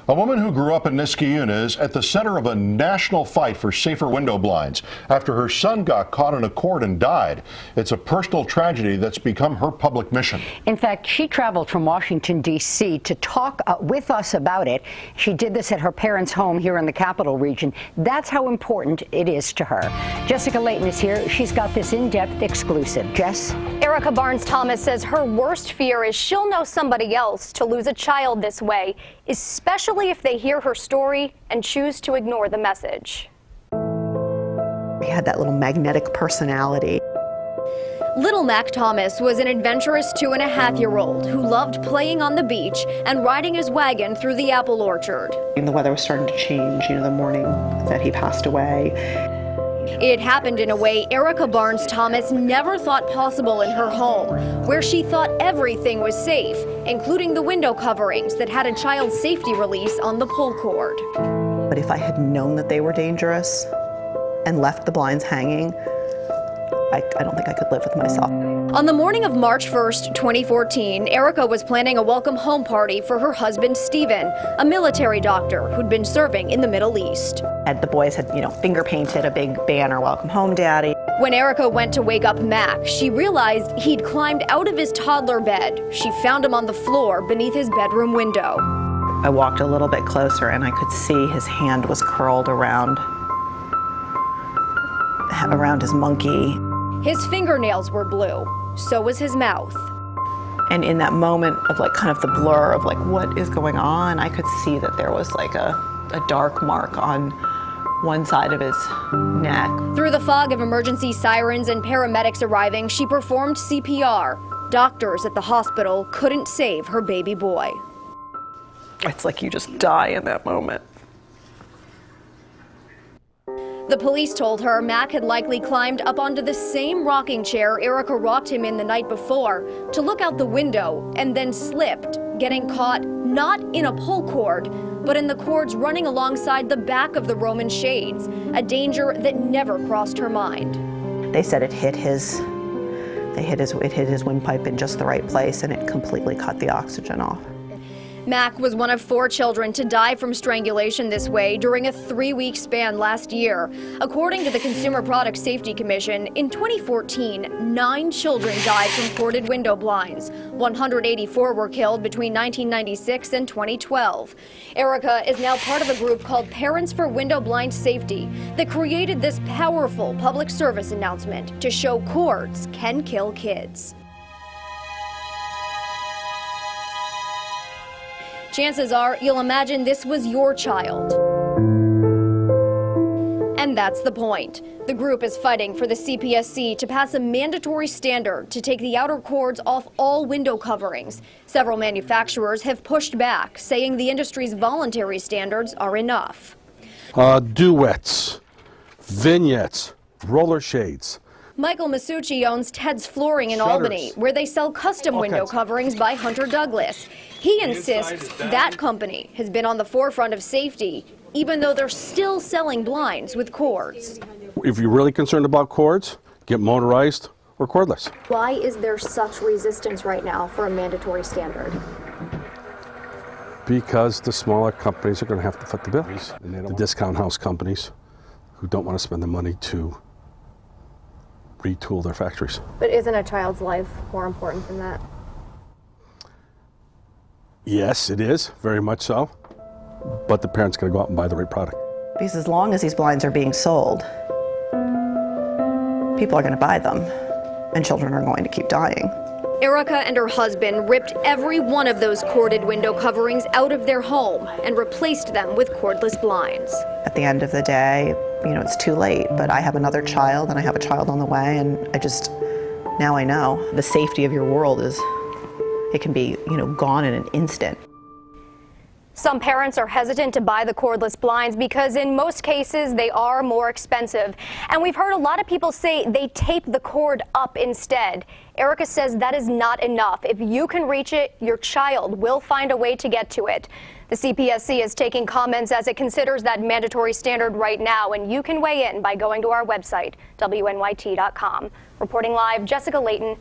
A woman who grew up in Niskayuna is at the center of a national fight for safer window blinds after her son got caught in a cord and died. It's a personal tragedy that's become her public mission. In fact, she traveled from Washington, D.C. to talk with us about it. She did this at her parents' home here in the Capital Region. That's how important it is to her. Jessica Layton is here. She's got this in-depth exclusive. Jess? Erica Barnes-Thomas says her worst fear is she'll know somebody else to lose a child this way, especially if they hear her story and choose to ignore the message. He had that little magnetic personality. Little Mac Thomas was an adventurous 2.5-year-old who loved playing on the beach and riding his wagon through the apple orchard. And the weather was starting to change, the morning that he passed away. It happened in a way Erica Barnes-Thomas never thought possible in her home, where she thought everything was safe, including the window coverings that had a child safety release on the pull cord. But if I had known that they were dangerous and left the blinds hanging, I don't think I could live with myself. On the morning of March 1st, 2014, Erica was planning a welcome home party for her husband, Stephen, a military doctor who'd been serving in the Middle East. And the boys had, finger painted a big banner, "Welcome home, Daddy." When Erica went to wake up Mac, she realized he'd climbed out of his toddler bed. She found him on the floor beneath his bedroom window. I walked a little bit closer and I could see his hand was curled around his monkey. His fingernails were blue, so was his mouth. And in that moment of kind of the blur of what is going on, I could see that there was a dark mark on one side of his neck. Through the fog of emergency sirens and paramedics arriving, she performed CPR. Doctors at the hospital couldn't save her baby boy. It's like you just die in that moment. The police told her Mac had likely climbed up onto the same rocking chair Erica rocked him in the night before to look out the window and then slipped, getting caught not in a pull cord, but in the cords running alongside the back of the Roman shades, a danger that never crossed her mind. They said it hit his windpipe in just the right place and it completely cut the oxygen off. Mac was one of 4 children to die from strangulation this way during a 3-week span last year. According to the Consumer Product Safety Commission, in 2014, 9 children died from corded window blinds. 184 were killed between 1996 and 2012. Erica is now part of a group called Parents for Window Blind Safety that created this powerful public service announcement to show cords can kill kids. Chances are you'll imagine this was your child. And that's the point. The group is fighting for the CPSC to pass a mandatory standard to take the outer cords off all window coverings. Several manufacturers have pushed back, saying the industry's voluntary standards are enough. Duets, vignettes, roller shades. Michael Masucci owns Ted's Flooring in Albany, where they sell custom window coverings by Hunter Douglas. He insists that company has been on the forefront of safety, even though they're still selling blinds with cords. If you're really concerned about cords, get motorized or cordless. Why is there such resistance right now for a mandatory standard? Because the smaller companies are going to have to foot the bill. The discount house companies who don't want to spend the money to retool their factories. But isn't a child's life more important than that? Yes, it is, very much so. But the parent's going to go out and buy the right product. Because as long as these blinds are being sold, people are going to buy them, and children are going to keep dying. Erica and her husband ripped every one of those corded window coverings out of their home and replaced them with cordless blinds. At the end of the day, it's too late, but I have another child and I have a child on the way, and now I know the safety of your world it can be, gone in an instant. Some parents are hesitant to buy the cordless blinds because in most cases they are more expensive. And we've heard a lot of people say they tape the cord up instead. Erica says that is not enough. If you can reach it, your child will find a way to get to it. The CPSC is taking comments as it considers that mandatory standard right now, and you can weigh in by going to our website, WNYT.com. Reporting live, Jessica Layton.